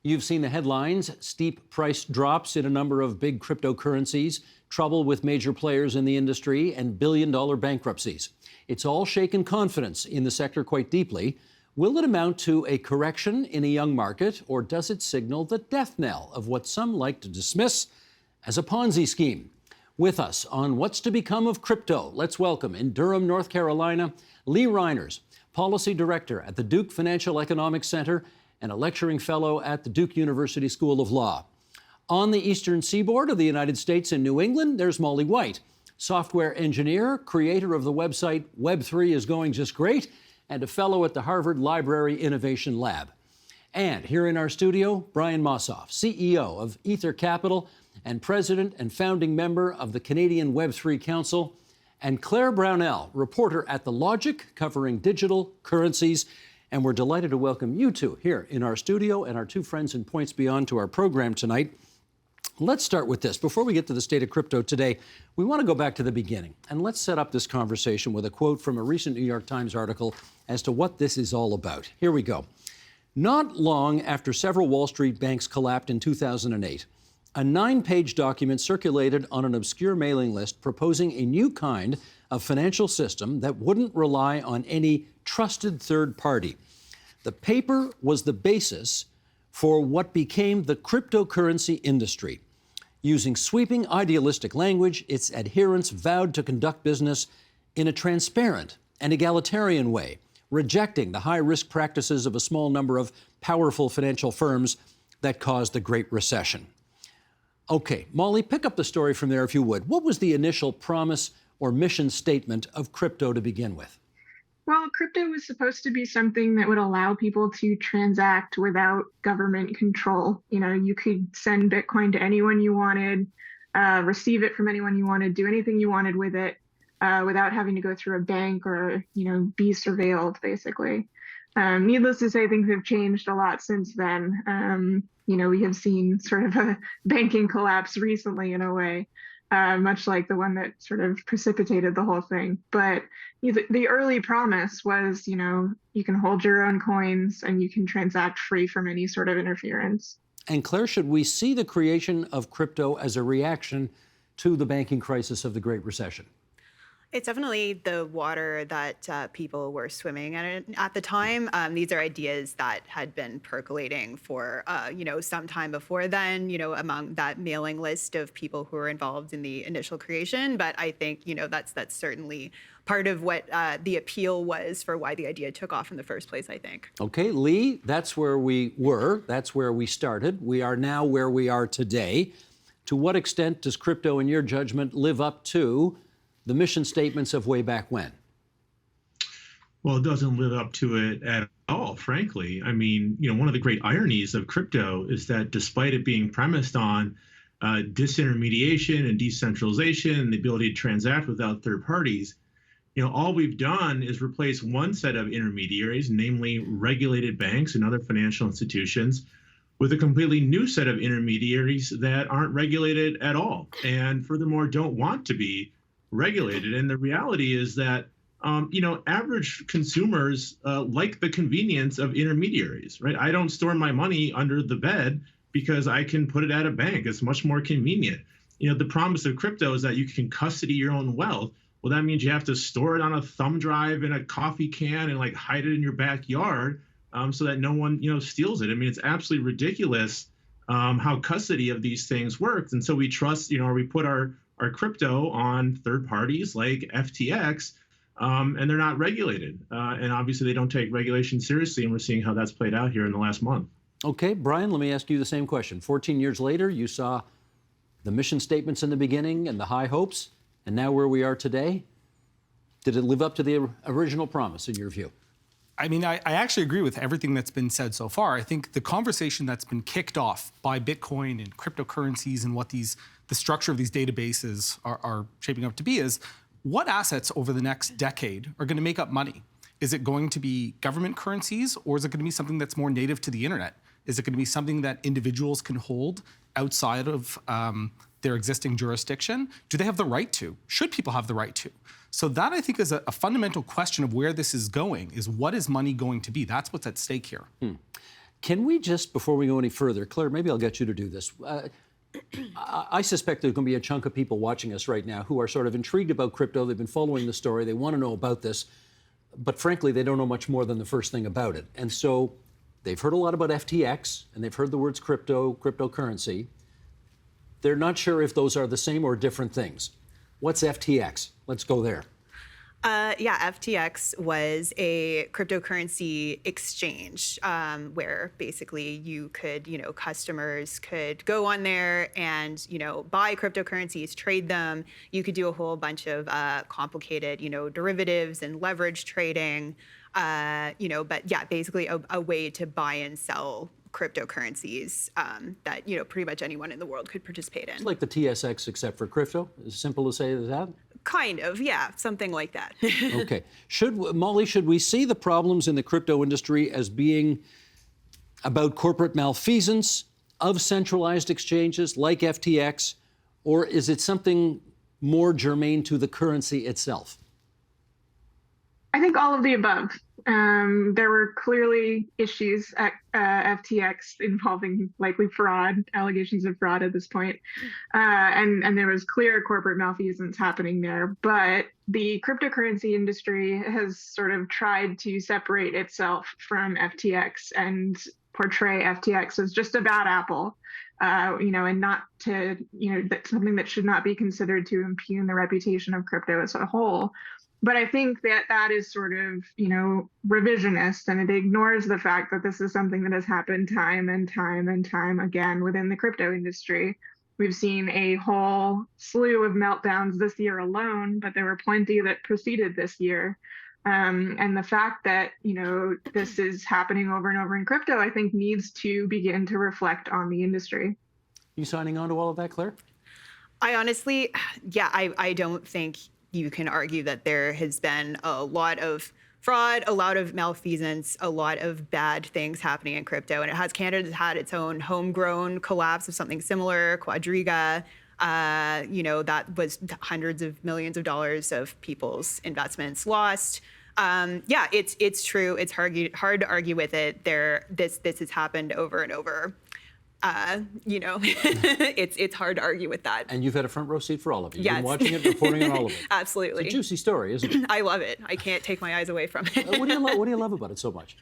You've seen the headlines: steep price drops in a number of big cryptocurrencies, trouble with major players in the industry, and billion-dollar bankruptcies. It's all shaken confidence in the sector quite deeply. Will it amount to a correction in a young market, or does it signal the death knell of what some like to dismiss as a Ponzi scheme? With us on What's to Become of Crypto, let's welcome in Durham, North Carolina, Lee Reiners, Policy Director at the Duke Financial Economics Center and a lecturing fellow at the Duke University School of Law. On the eastern seaboard of the United States in New England, there's Molly White, software engineer, creator of the website Web3 is Going Just Great, and a fellow at the Harvard Library Innovation Lab. And here in our studio, Brian Mossoff, CEO of Ether Capital and president and founding member of the Canadian Web3 Council, and Claire Brownell, reporter at The Logic, covering digital currencies. And we're delighted to welcome you two here in our studio and our two friends in Points Beyond to our program tonight. Let's start with this. Before we get to the state of crypto today, we want to go back to the beginning. And let's set up this conversation with a quote from a recent New York Times article as to what this is all about. Here we go. Not long after several Wall Street banks collapsed in 2008, a 9-page document circulated on an obscure mailing list proposing a new kind of financial system that wouldn't rely on any trusted third party. The paper was the basis for what became the cryptocurrency industry. Using sweeping idealistic language, its adherents vowed to conduct business in a transparent and egalitarian way, rejecting the high-risk practices of a small number of powerful financial firms that caused the Great Recession. Okay, Molly, pick up the story from there if you would. What was the initial promise or mission statement of crypto to begin with? Well, crypto was supposed to be something that would allow people to transact without government control. You know, you could send Bitcoin to anyone you wanted, receive it from anyone you wanted, do anything you wanted with it without having to go through a bank or, be surveilled, basically. Needless to say, things have changed a lot since then. We have seen sort of a banking collapse recently in a way. Much like the one that sort of precipitated the whole thing. But the early promise was, you can hold your own coins and you can transact free from any sort of interference. And Claire, should we see the creation of crypto as a reaction to the banking crisis of the Great Recession? It's definitely the water that people were swimming in at the time. These are ideas that had been percolating for, some time before then, among that mailing list of people who were involved in the initial creation. But I think, that's certainly part of what the appeal was for why the idea took off in the first place, I think. Okay, Lee, that's where we were. That's where we started. We are now where we are today. To what extent does crypto, in your judgment, live up to the mission statements of way back when? Well, it doesn't live up to it at all, frankly. I mean, one of the great ironies of crypto is that despite it being premised on disintermediation and decentralization and the ability to transact without third parties, all we've done is replace one set of intermediaries, namely regulated banks and other financial institutions, with a completely new set of intermediaries that aren't regulated at all, and furthermore don't want to be regulated. And the reality is that, average consumers like the convenience of intermediaries, right? I don't store my money under the bed because I can put it at a bank. It's much more convenient. The promise of crypto is that you can custody your own wealth. Well, that means you have to store it on a thumb drive in a coffee can and hide it in your backyard so that no one, steals it. I mean, it's absolutely ridiculous how custody of these things works. And so we trust, or we put our crypto on third parties like FTX, and they're not regulated. And obviously they don't take regulation seriously, and we're seeing how that's played out here in the last month. Okay, Brian, let me ask you the same question. 14 years later, you saw the mission statements in the beginning and the high hopes, and now where we are today. Did it live up to the original promise in your view? I mean, I actually agree with everything that's been said so far. I think the conversation that's been kicked off by Bitcoin and cryptocurrencies and what the structure of these databases are shaping up to be is, what assets over the next decade are going to make up money? Is it going to be government currencies, or is it going to be something that's more native to the internet? Is it going to be something that individuals can hold outside of their existing jurisdiction? Do they have the right to? Should people have the right to? So that, I think, is a fundamental question of where this is going, is what is money going to be? That's what's at stake here. Can we just, before we go any further, Claire, maybe I'll get you to do this. I suspect there's going to be a chunk of people watching us right now who are sort of intrigued about crypto. They've been following the story. They want to know about this. But frankly, they don't know much more than the first thing about it. And so they've heard a lot about FTX, and they've heard the words crypto, cryptocurrency. They're not sure if those are the same or different things. What's FTX? Let's go there. FTX was a cryptocurrency exchange where basically you could, customers could go on there and, buy cryptocurrencies, trade them. You could do a whole bunch of complicated, derivatives and leverage trading, basically a way to buy and sell cryptocurrencies that, pretty much anyone in the world could participate in. It's like the TSX except for crypto. As simple to say as that? Kind of, yeah, something like that. Okay. Molly, should we see the problems in the crypto industry as being about corporate malfeasance of centralized exchanges like FTX, or is it something more germane to the currency itself? I think all of the above. There were clearly issues at FTX involving likely fraud, allegations of fraud at this point. And there was clear corporate malfeasance happening there. But the cryptocurrency industry has sort of tried to separate itself from FTX and portray FTX as just a bad apple. And not to, that's something that should not be considered to impugn the reputation of crypto as a whole. But I think that is sort of, revisionist, and it ignores the fact that this is something that has happened time and time and time again within the crypto industry. We've seen a whole slew of meltdowns this year alone, but there were plenty that preceded this year. And the fact that, this is happening over and over in crypto, I think needs to begin to reflect on the industry. You signing on to all of that, Claire? I honestly, I don't think you can argue that there has been a lot of fraud, a lot of malfeasance, a lot of bad things happening in crypto. And Canada's had its own homegrown collapse of something similar, Quadriga. That was hundreds of millions of dollars of people's investments lost. It's true. It's hard to argue with it. This has happened over and over. It's hard to argue with that. And you've had a front row seat for all of it. You've Yes. been watching it, reporting on all of it. Absolutely. It's a juicy story, isn't it? I love it. I can't take my eyes away from it. What do you love about it so much?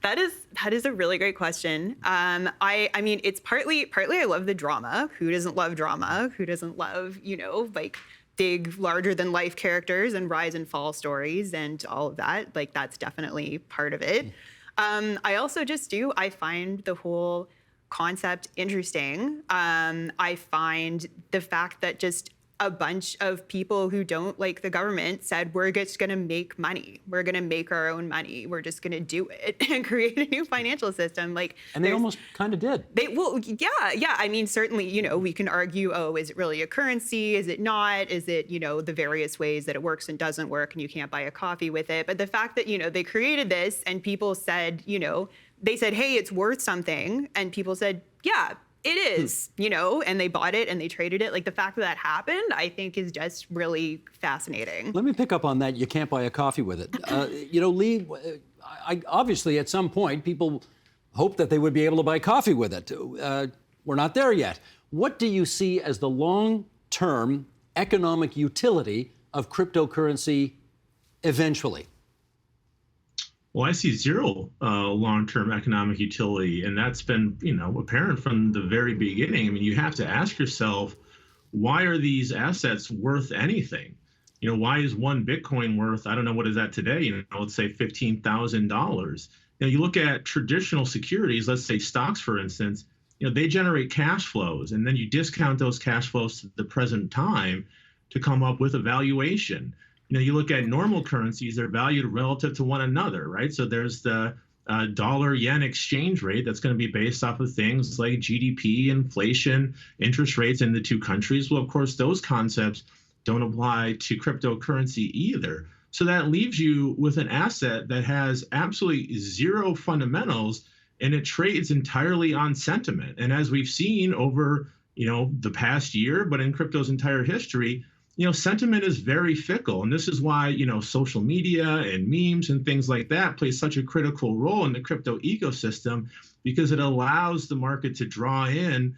That is a really great question. I mean, it's partly I love the drama. Who doesn't love drama? Who doesn't love, big, larger than life characters and rise and fall stories and all of that? That's definitely part of it. I also I find the whole concept interesting. I find the fact that just a bunch of people who don't like the government said, we're just going to make money. We're going to make our own money. We're just going to do it and create a new financial system. And they almost kind of did. I mean, certainly, we can argue, is it really a currency? Is it not? Is it, the various ways that it works and doesn't work and you can't buy a coffee with it? But the fact that, they created this and people said, they said, hey, it's worth something. And people said, yeah, it is, and they bought it and they traded it. The fact that happened, I think, is just really fascinating. Let me pick up on that. You can't buy a coffee with it. Lee, obviously at some point people hoped that they would be able to buy coffee with it. We're not there yet. What do you see as the long-term economic utility of cryptocurrency eventually? Well, I see zero long-term economic utility, and that's been, apparent from the very beginning. I mean, you have to ask yourself, why are these assets worth anything? Why is one Bitcoin worth, I don't know, what is that today? Let's say $15,000. You look at traditional securities, let's say stocks, for instance, they generate cash flows, and then you discount those cash flows to the present time to come up with a valuation. You look at normal currencies, they're valued relative to one another, right? So there's the dollar-yen exchange rate that's going to be based off of things like GDP, inflation, interest rates in the two countries. Well, of course, those concepts don't apply to cryptocurrency either. So that leaves you with an asset that has absolutely zero fundamentals, and it trades entirely on sentiment. And as we've seen over, the past year, but in crypto's entire history, sentiment is very fickle. And this is why, social media and memes and things like that play such a critical role in the crypto ecosystem, because it allows the market to draw in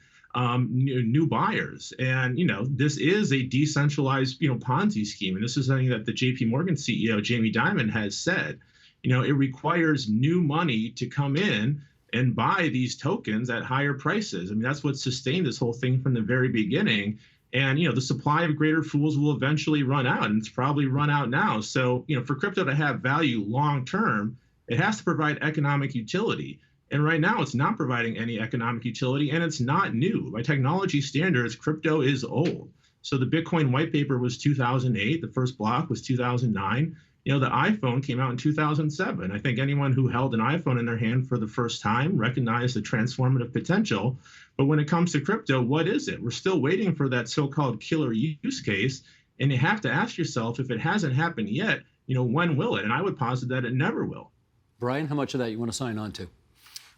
new buyers. And, this is a decentralized, Ponzi scheme. And this is something that the JP Morgan CEO, Jamie Dimon, has said. It requires new money to come in and buy these tokens at higher prices. I mean, that's what sustained this whole thing from the very beginning. And, the supply of greater fools will eventually run out, and it's probably run out now. So, for crypto to have value long term, it has to provide economic utility. And right now, it's not providing any economic utility, and it's not new. By technology standards, crypto is old. So the Bitcoin white paper was 2008. The first block was 2009. The iPhone came out in 2007. I think anyone who held an iPhone in their hand for the first time recognized the transformative potential. But when it comes to crypto, what is it? We're still waiting for that so-called killer use case. And you have to ask yourself, if it hasn't happened yet, when will it? And I would posit that it never will. Brian, how much of that you want to sign on to?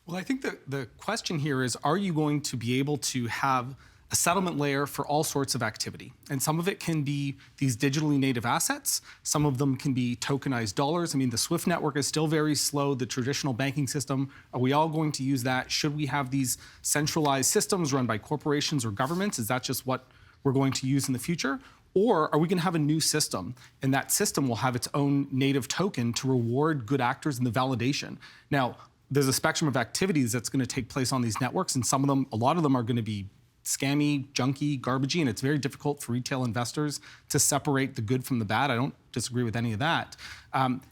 Well, I think the question here is, are you going to be able to have a settlement layer for all sorts of activity? And some of it can be these digitally native assets. Some of them can be tokenized dollars. I mean, the SWIFT network is still very slow. The traditional banking system, are we all going to use that? Should we have these centralized systems run by corporations or governments? Is that just what we're going to use in the future? Or are we going to have a new system, and that system will have its own native token to reward good actors in the validation? Now, there's a spectrum of activities that's going to take place on these networks, and some of them, a lot of them are going to be scammy, junky, garbagey, and it's very difficult for retail investors to separate the good from the bad. I don't disagree with any of that.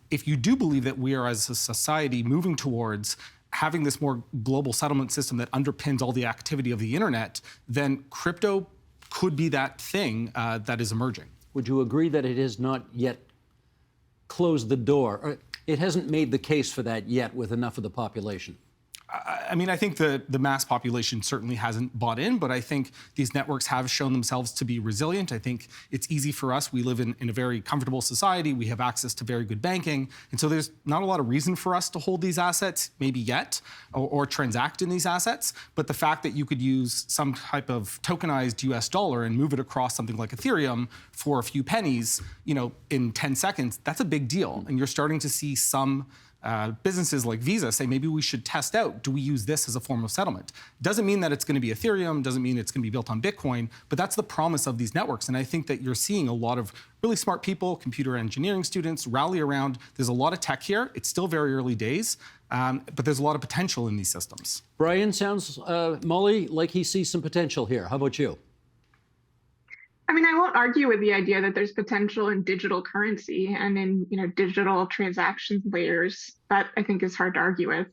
If you do believe that we are, as a society, moving towards having this more global settlement system that underpins all the activity of the internet, then crypto could be that thing that is emerging. Would you agree that it has not yet closed the door? Or it hasn't made the case for that yet with enough of the population? I mean, I think the mass population certainly hasn't bought in, but I think these networks have shown themselves to be resilient. I think it's easy for us. We live in a very comfortable society. We have access to very good banking. And so there's not a lot of reason for us to hold these assets, maybe yet, or transact in these assets. But the fact that you could use some type of tokenized US dollar and move it across something like Ethereum for a few pennies, in 10 seconds, that's a big deal. And you're starting to see some businesses like Visa say, maybe we should test out, do we use this as a form of settlement? Doesn't mean that it's going to be Ethereum, doesn't mean it's going to be built on Bitcoin, but that's the promise of these networks. And I think that you're seeing a lot of really smart people, computer engineering students, rally around. There's a lot of tech here. It's still very early days, but there's a lot of potential in these systems. Brian, sounds, Molly, like he sees some potential here. How about you? I mean, I won't argue with the idea that there's potential in digital currency and in, digital transaction layers. That I think is hard to argue with.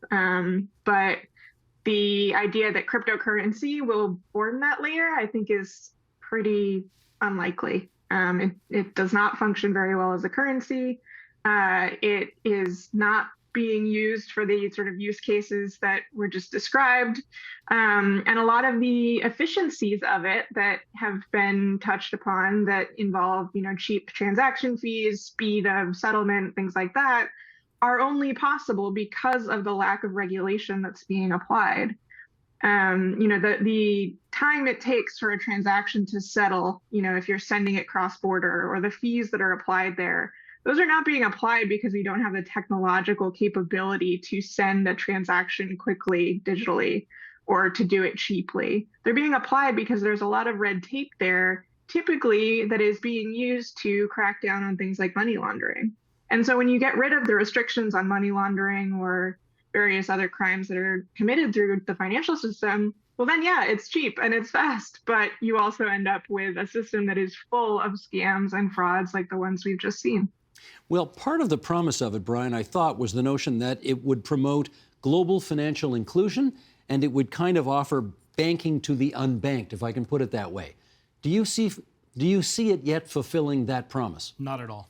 But the idea that cryptocurrency will form that layer, I think, is pretty unlikely. It does not function very well as a currency. It is not being used for the sort of use cases that were just described. And a lot of the efficiencies of it that have been touched upon that involve, cheap transaction fees, speed of settlement, things like that, are only possible because of the lack of regulation that's being applied. The time it takes for a transaction to settle, if you're sending it cross-border, or the fees that are applied there, those are not being applied because we don't have the technological capability to send a transaction quickly digitally or to do it cheaply. They're being applied because there's a lot of red tape there, typically, that is being used to crack down on things like money laundering. And so when you get rid of the restrictions on money laundering or various other crimes that are committed through the financial system, well, then, yeah, it's cheap and it's fast, but you also end up with a system that is full of scams and frauds like the ones we've just seen. Well, part of the promise of it, Brian, I thought, was the notion that it would promote global financial inclusion and it would kind of offer banking to the unbanked, if I can put it that way. Do you see it yet fulfilling that promise? Not at all.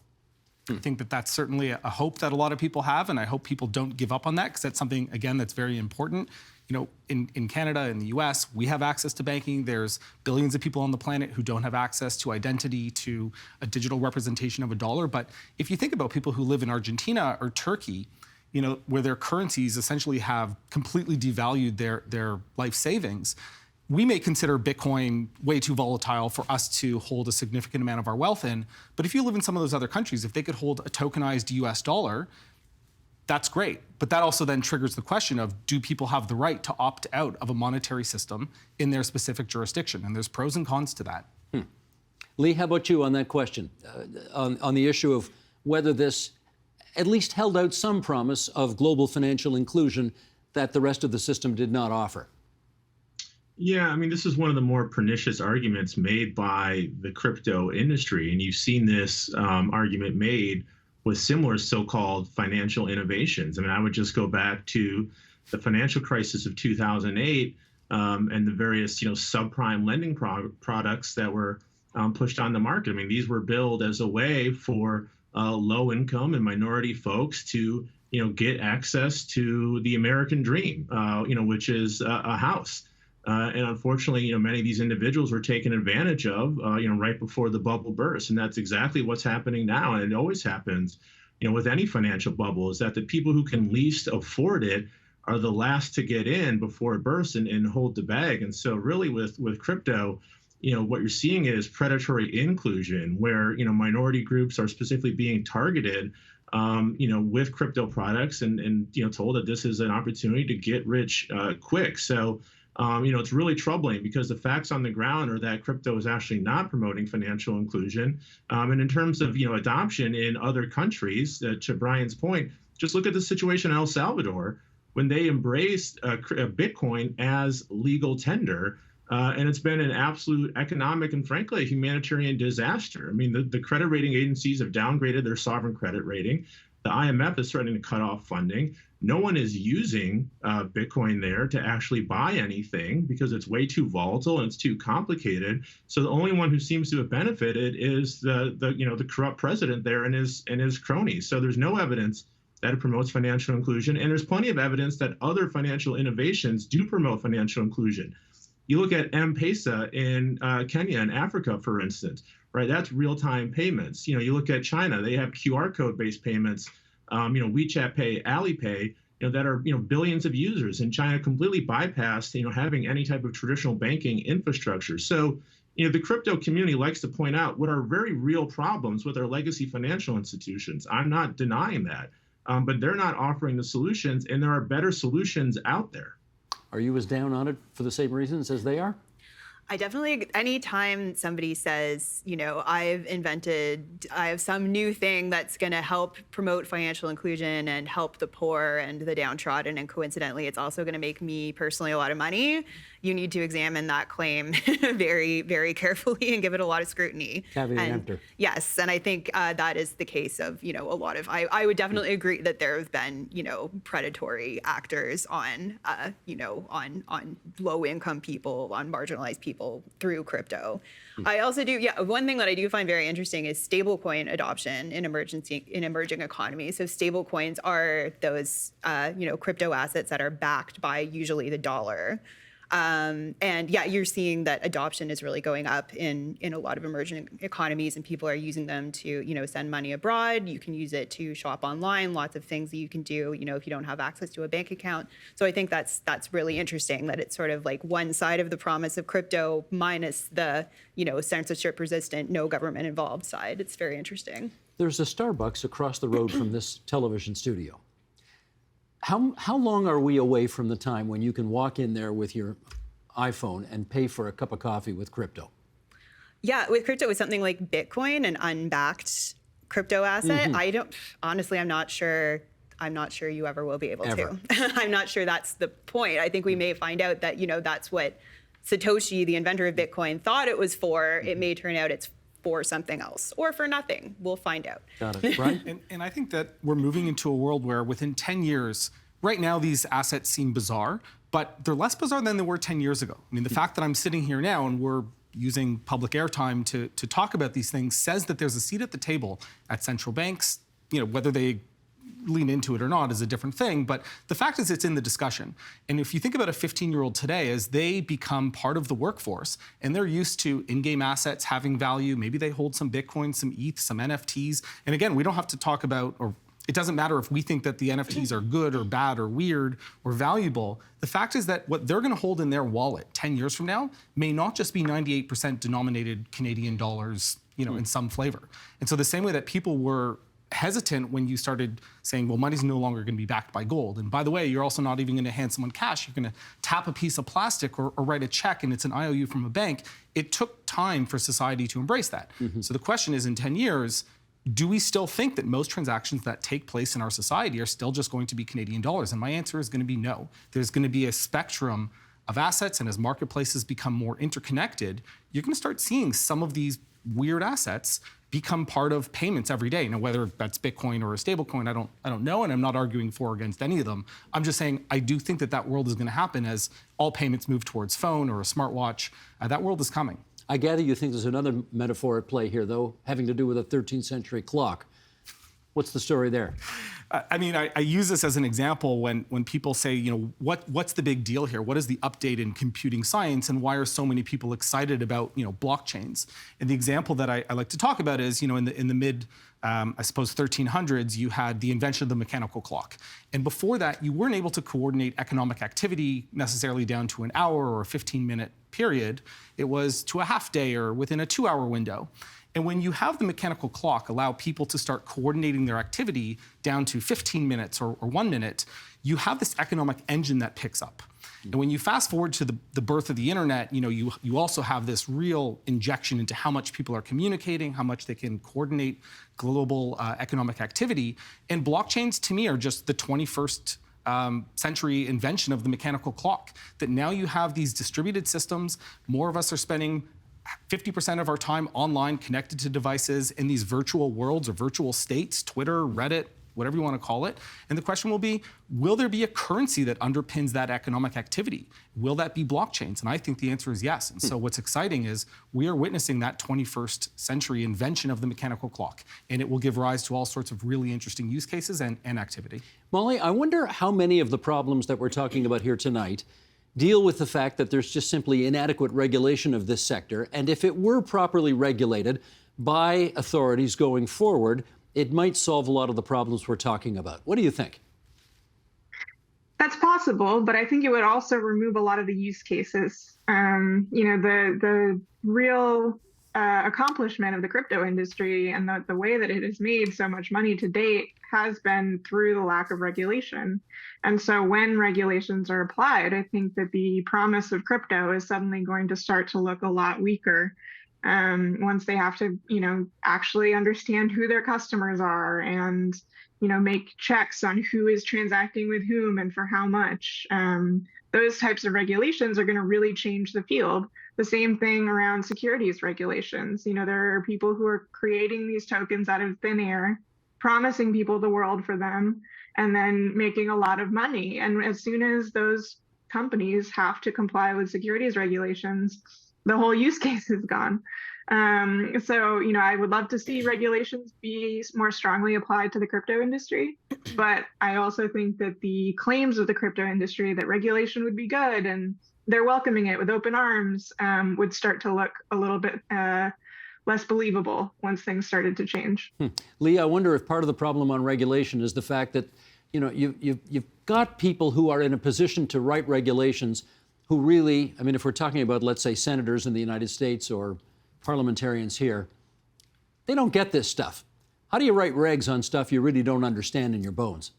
I think that that's certainly a hope that a lot of people have, and I hope people don't give up on that, because that's something, again, that's very important. In Canada, in the US, we have access to banking. There's billions of people on the planet who don't have access to identity, to a digital representation of a dollar. But if you think about people who live in Argentina or Turkey, where their currencies essentially have completely devalued their life savings, we may consider Bitcoin way too volatile for us to hold a significant amount of our wealth in. But if you live in some of those other countries, if they could hold a tokenized US dollar, that's great. But that also then triggers the question of, do people have the right to opt out of a monetary system in their specific jurisdiction? And there's pros and cons to that. Lee, how about you on that question, on the issue of whether this at least held out some promise of global financial inclusion that the rest of the system did not offer? Yeah, I mean, this is one of the more pernicious arguments made by the crypto industry. And you've seen this argument made with similar so-called financial innovations. I mean, I would just go back to the financial crisis of 2008 and the various, subprime lending products that were pushed on the market. I mean, these were billed as a way for low-income and minority folks to, get access to the American dream, which is a house. And unfortunately, many of these individuals were taken advantage of, right before the bubble burst. And that's exactly what's happening now. And it always happens, with any financial bubble, is that the people who can least afford it are the last to get in before it bursts and hold the bag. And so really with crypto, what you're seeing is predatory inclusion where, minority groups are specifically being targeted, with crypto products and told that this is an opportunity to get rich quick. So, it's really troubling because the facts on the ground are that crypto is actually not promoting financial inclusion. And in terms of, adoption in other countries, to Brian's point, just look at the situation in El Salvador when they embraced Bitcoin as legal tender. And it's been an absolute economic and, frankly, a humanitarian disaster. I mean, the credit rating agencies have downgraded their sovereign credit rating. The IMF is threatening to cut off funding. No one is using Bitcoin there to actually buy anything because it's way too volatile and it's too complicated. So the only one who seems to have benefited is the corrupt president there and his cronies. So there's no evidence that it promotes financial inclusion, and there's plenty of evidence that other financial innovations do promote financial inclusion. You look at M-Pesa in Kenya and Africa, for instance, right? That's real-time payments. You look at China, they have QR code-based payments, WeChat Pay, Alipay, that are, billions of users. And China completely bypassed, having any type of traditional banking infrastructure. So, the crypto community likes to point out what are very real problems with our legacy financial institutions. I'm not denying that, but they're not offering the solutions, and there are better solutions out there. Are you as down on it for the same reasons as they are? I definitely, anytime somebody says, I have some new thing that's going to help promote financial inclusion and help the poor and the downtrodden, and coincidentally, it's also going to make me personally a lot of money, you need to examine that claim very, very carefully and give it a lot of scrutiny. Caveat emptor. Yes, and I think that is the case of, a lot of, I would definitely agree that there have been, predatory actors on, on low-income people, on marginalized people through crypto. I also do, one thing that I do find very interesting is stablecoin adoption in emerging economies. So stablecoins are those, crypto assets that are backed by usually the dollar. And you're seeing that adoption is really going up in a lot of emerging economies, and people are using them to, send money abroad. You can use it to shop online, lots of things that you can do, if you don't have access to a bank account. So I think that's really interesting that it's sort of like one side of the promise of crypto minus the, censorship resistant, no government involved side. It's very interesting. There's a Starbucks across the road from this television studio. How long are we away from the time when you can walk in there with your iPhone and pay for a cup of coffee with crypto? Yeah, with crypto, with something like Bitcoin, an unbacked crypto asset, I'm not sure you ever will be able to. I'm not sure that's the point. I think we may find out that, that's what Satoshi, the inventor of Bitcoin, thought it was for. It may turn out it's for something else or for nothing. We'll find out. Got it. Right? And I think that we're moving into a world where within 10 years, right now these assets seem bizarre, but they're less bizarre than they were 10 years ago. I mean, the fact that I'm sitting here now and we're using public airtime to talk about these things says that there's a seat at the table at central banks. Whether they lean into it or not is a different thing, but the fact is it's in the discussion. And if you think about a 15-year-old today, as they become part of the workforce and they're used to in-game assets having value, maybe they hold some Bitcoin, some ETH, some NFTs. And again, we don't have to talk about, or it doesn't matter if we think that the NFTs are good or bad or weird or valuable. The fact is that what they're going to hold in their wallet 10 years from now may not just be 98% denominated Canadian dollars, in some flavor. And so the same way that people were hesitant when you started saying, well, money's no longer going to be backed by gold. And by the way, you're also not even going to hand someone cash. You're going to tap a piece of plastic or write a check and it's an IOU from a bank. It took time for society to embrace that. So the question is, in 10 years, do we still think that most transactions that take place in our society are still just going to be Canadian dollars? And my answer is going to be no. There's going to be a spectrum of assets, and as marketplaces become more interconnected, you're going to start seeing some of these weird assets become part of payments every day. Now, whether that's Bitcoin or a stablecoin, I don't know, and I'm not arguing for or against any of them. I'm just saying I do think that that world is going to happen as all payments move towards phone or a smartwatch. That world is coming. I gather you think there's another metaphor at play here, though, having to do with a 13th century clock. What's the story there? I mean, I use this as an example when people say, you know, what's the big deal here? What is the update in computing science, and why are so many people excited about, you know, blockchains? And the example that I like to talk about is, you know, in the mid, I suppose 1300s, you had the invention of the mechanical clock. And before that, you weren't able to coordinate economic activity necessarily down to an hour or a 15-minute period. It was to a half day or within a 2-hour window. And when you have the mechanical clock allow people to start coordinating their activity down to 15 minutes or 1 minute, you have this economic engine that picks up. And when you fast forward to the birth of the internet, you know, you also have this real injection into how much people are communicating, how much they can coordinate global economic activity. And blockchains, to me, are just the 21st century invention of the mechanical clock. That now you have these distributed systems. More of us are spending 50% of our time online connected to devices in these virtual worlds or virtual states, Twitter, Reddit, whatever you want to call it. And the question will be, will there be a currency that underpins that economic activity? Will that be blockchains? And I think the answer is yes. And so what's exciting is we are witnessing that 21st century invention of the mechanical clock. And it will give rise to all sorts of really interesting use cases and activity. Molly, I wonder how many of the problems that we're talking about here tonight deal with the fact that there's just simply inadequate regulation of this sector. And if it were properly regulated by authorities going forward, it might solve a lot of the problems we're talking about. What do you think? That's possible, but I think it would also remove a lot of the use cases. You know, the real accomplishment of the crypto industry and the way that it has made so much money to date has been through the lack of regulation. And so when regulations are applied, I think that the promise of crypto is suddenly going to start to look a lot weaker once they have to, you know, actually understand who their customers are and, you know, make checks on who is transacting with whom and for how much. Those types of regulations are going to really change the field. The same thing around securities regulations. You know, there are people who are creating these tokens out of thin air, promising people the world for them, and then making a lot of money. And as soon as those companies have to comply with securities regulations, the whole use case is gone. So, you know, I would love to see regulations be more strongly applied to the crypto industry. But I also think that the claims of the crypto industry that regulation would be good and they're welcoming it with open arms would start to look a little bit less believable once things started to change. Lee, I wonder if part of the problem on regulation is the fact that, you know, you've got people who are in a position to write regulations who really, I mean, if we're talking about, let's say, senators in the United States or parliamentarians here, they don't get this stuff. How do you write regs on stuff you really don't understand in your bones?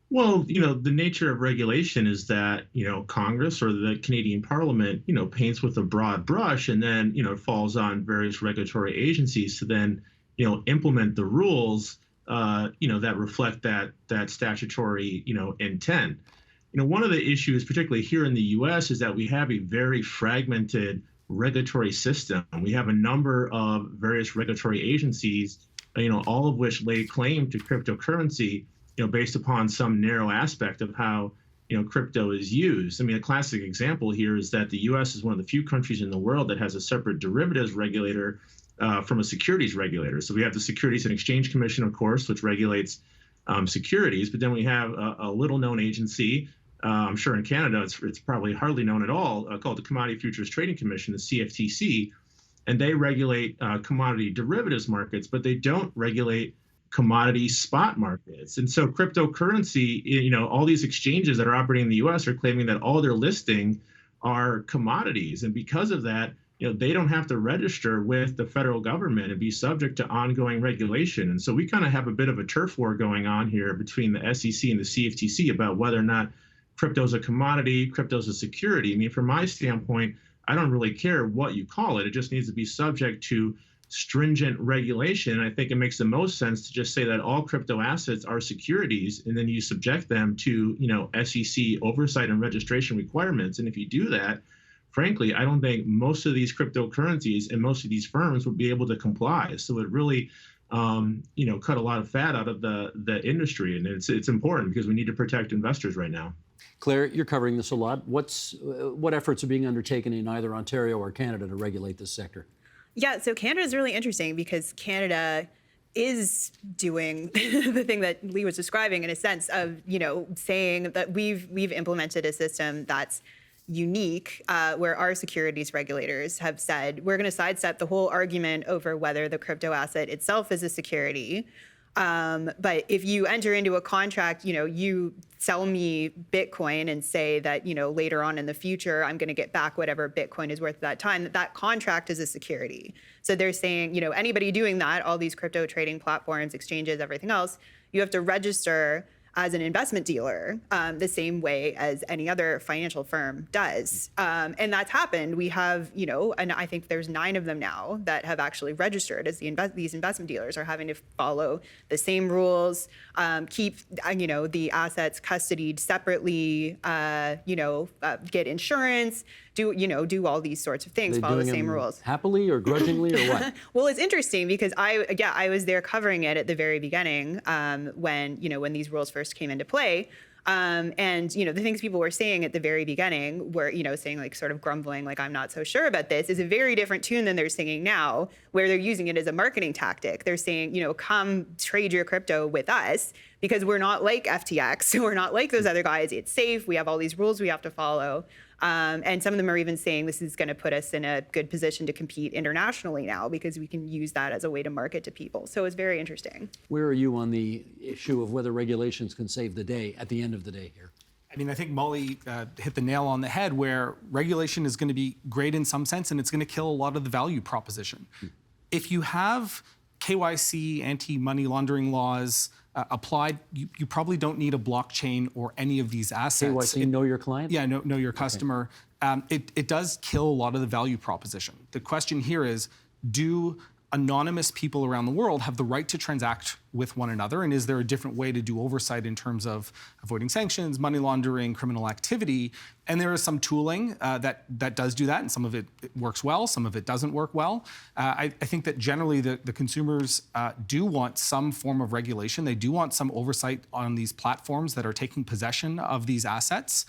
Well, you know, the nature of regulation is that, you know, Congress or the Canadian Parliament, you know, paints with a broad brush and then, you know, it falls on various regulatory agencies to then, you know, implement the rules, you know, that reflect that statutory, you know, intent. You know, one of the issues, particularly here in the U.S., is that we have a very fragmented regulatory system. We have a number of various regulatory agencies, you know, all of which lay claim to cryptocurrency, you know, based upon some narrow aspect of how, you know, crypto is used. I mean, a classic example here is that the U.S. is one of the few countries in the world that has a separate derivatives regulator from a securities regulator. So we have the Securities and Exchange Commission, of course, which regulates securities, but then we have a little-known agency. I'm sure in Canada it's probably hardly known at all, called the Commodity Futures Trading Commission, the CFTC, and they regulate commodity derivatives markets, but they don't regulate commodity spot markets. And so cryptocurrency, you know, all these exchanges that are operating in the U.S. are claiming that all they're listing are commodities, and because of that, they don't have to register with the federal government and be subject to ongoing regulation. And so we kind of have a bit of a turf war going on here between the SEC and the CFTC about whether or not crypto's a commodity, crypto's a security. I mean, from my standpoint, I don't really care what you call it. It just needs to be subject to stringent regulation. I think it makes the most sense to just say that all crypto assets are securities, and then you subject them to, SEC oversight and registration requirements. And if you do that, frankly, I don't think most of these cryptocurrencies and most of these firms would be able to comply. So it really, cut a lot of fat out of the industry, and it's important because we need to protect investors right now. Claire, you're covering this a lot. What efforts are being undertaken in either Ontario or Canada to regulate this sector? Yeah, so Canada is really interesting because Canada is doing the thing that Lee was describing in a sense of, saying that we've implemented a system that's unique, where our securities regulators have said we're going to sidestep the whole argument over whether the crypto asset itself is a security. But if you enter into a contract, you sell me Bitcoin and say that, later on in the future, I'm going to get back whatever Bitcoin is worth at that time, that contract is a security. So they're saying, anybody doing that, all these crypto trading platforms, exchanges, everything else, you have to register as an investment dealer, the same way as any other financial firm does. And that's happened. We have, and I think there's 9 of them now that have actually registered as these investment dealers are having to follow the same rules, keep, the assets custodied separately, get insurance, do all these sorts of things, follow the same rules. Happily or grudgingly or what? Well, it's interesting because I was there covering it at the very beginning, when these rules first came into play. And, the things people were saying at the very beginning were, saying like sort of grumbling, like, I'm not so sure about this, is a very different tune than they're singing now, where they're using it as a marketing tactic. They're saying, come trade your crypto with us because we're not like FTX. We're not like those other guys. It's safe. We have all these rules we have to follow. And some of them are even saying this is going to put us in a good position to compete internationally now because we can use that as a way to market to people. So it's very interesting. Where are you on the issue of whether regulations can save the day at the end of the day here? I mean, I think Molly hit the nail on the head where regulation is going to be great in some sense, and it's going to kill a lot of the value proposition. If you have KYC, anti-money laundering laws applied, you probably don't need a blockchain or any of these assets. KYC, know your client? Yeah, know your customer. Okay. It does kill a lot of the value proposition. The question here is, do anonymous people around the world have the right to transact with one another? And is there a different way to do oversight in terms of avoiding sanctions, money laundering, criminal activity? And there is some tooling that does do that, and some of it works well, some of it doesn't work well. I think that generally the consumers do want some form of regulation. They do want some oversight on these platforms that are taking possession of these assets.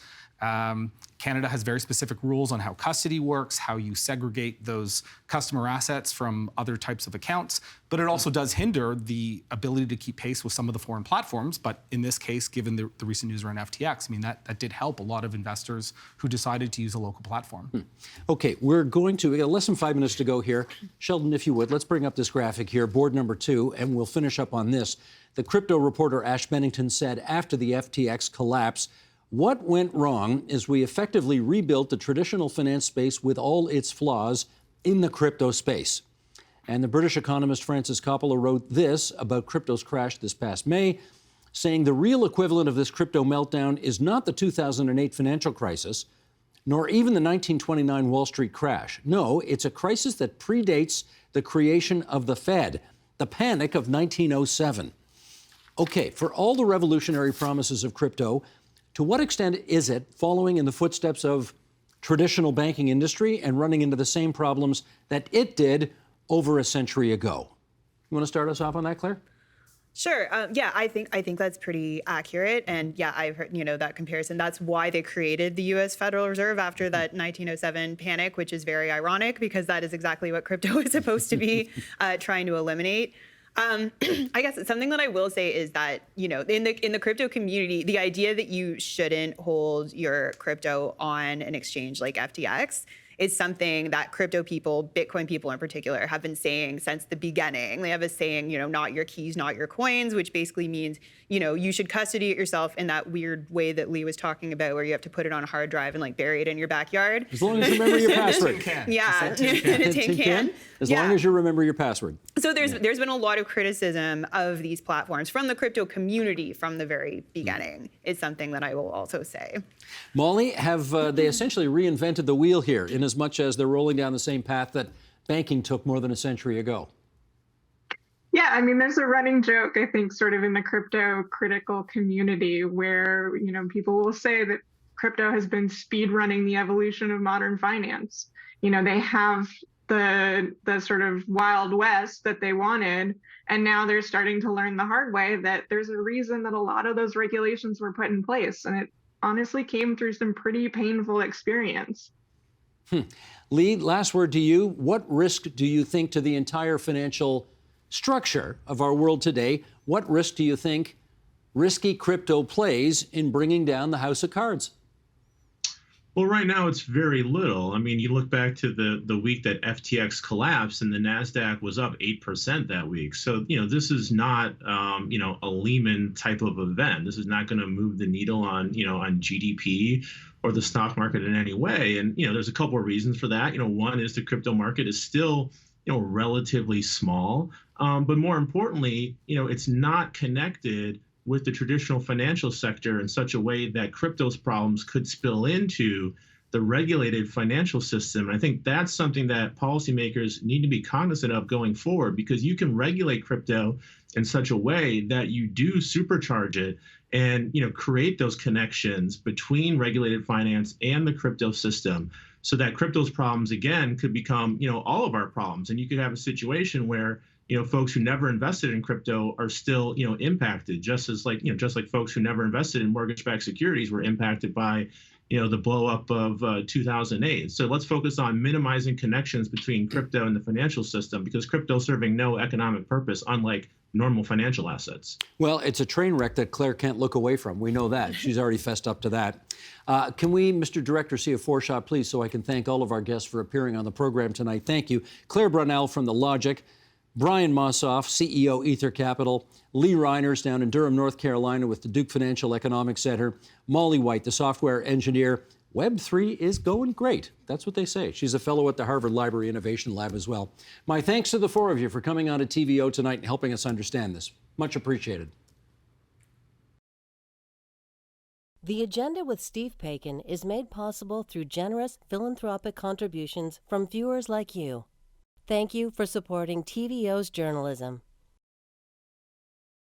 Canada has very specific rules on how custody works, how you segregate those customer assets from other types of accounts, but it also does hinder the ability to keep pace with some of the foreign platforms. But in this case, given the recent news around FTX, I mean, that did help a lot of investors who decided to use a local platform. Okay, we got less than 5 minutes to go here. Sheldon, if you would, let's bring up this graphic here, board number 2, and we'll finish up on this. The crypto reporter Ash Bennington said after the FTX collapse, what went wrong is we effectively rebuilt the traditional finance space with all its flaws in the crypto space. And the British economist Francis Coppola wrote this about crypto's crash this past May, saying the real equivalent of this crypto meltdown is not the 2008 financial crisis, nor even the 1929 Wall Street crash. No, it's a crisis that predates the creation of the Fed, the panic of 1907. Okay, for all the revolutionary promises of crypto, to what extent is it following in the footsteps of traditional banking industry and running into the same problems that it did over a century ago? You want to start us off on that, Claire? Sure. Yeah, I think that's pretty accurate. And yeah, I've heard, that comparison. That's why they created the U.S. Federal Reserve after that 1907 panic, which is very ironic because that is exactly what crypto is supposed to be trying to eliminate. I guess something that I will say is that, in the crypto community, the idea that you shouldn't hold your crypto on an exchange like FTX It's something that crypto people, Bitcoin people in particular, have been saying since the beginning. They have a saying, not your keys, not your coins, which basically means, you should custody it yourself in that weird way that Lee was talking about, where you have to put it on a hard drive and like bury it in your backyard. As long as you remember your password. Yeah, in a tin can. As long as you remember your password. So there's been a lot of criticism of these platforms from the crypto community from the very beginning, is something that I will also say. Molly, have they essentially reinvented the wheel here, in as much as they're rolling down the same path that banking took more than a century ago? Yeah, I mean, there's a running joke, I think, sort of in the crypto critical community where, people will say that crypto has been speed running the evolution of modern finance. They have the sort of Wild West that they wanted, and now they're starting to learn the hard way that there's a reason that a lot of those regulations were put in place, and it honestly came through some pretty painful experience. Lee, last word to you. What risk do you think to the entire financial structure of our world today? What risk do you think risky crypto plays in bringing down the house of cards? Well, right now it's very little. I mean, you look back to the week that FTX collapsed and the NASDAQ was up 8% that week. So, this is not, a Lehman type of event. This is not going to move the needle on GDP or the stock market in any way. And, there's a couple of reasons for that. One is the crypto market is still, relatively small. But more importantly, it's not connected with the traditional financial sector in such a way that crypto's problems could spill into the regulated financial system. And I think that's something that policymakers need to be cognizant of going forward, because you can regulate crypto in such a way that you do supercharge it and create those connections between regulated finance and the crypto system, so that crypto's problems again could become all of our problems. And you could have a situation where folks who never invested in crypto are still impacted, just like folks who never invested in mortgage-backed securities were impacted by the blow up of 2008. So let's focus on minimizing connections between crypto and the financial system, because crypto is serving no economic purpose, unlike normal financial assets. Well, it's a train wreck that Claire can't look away from. We know that. She's already fessed up to that. Can we, Mr. Director, see a four-shot, please, so I can thank all of our guests for appearing on the program tonight. Thank you. Claire Brunell from The Logic, Brian Mossoff, CEO, Ether Capital, Lee Reiners down in Durham, North Carolina with the Duke Financial Economics Center, Molly White, the software engineer. Web3 is going great. That's what they say. She's a fellow at the Harvard Library Innovation Lab as well. My thanks to the four of you for coming on to TVO tonight and helping us understand this. Much appreciated. The Agenda with Steve Paikin is made possible through generous philanthropic contributions from viewers like you. Thank you for supporting TVO's journalism.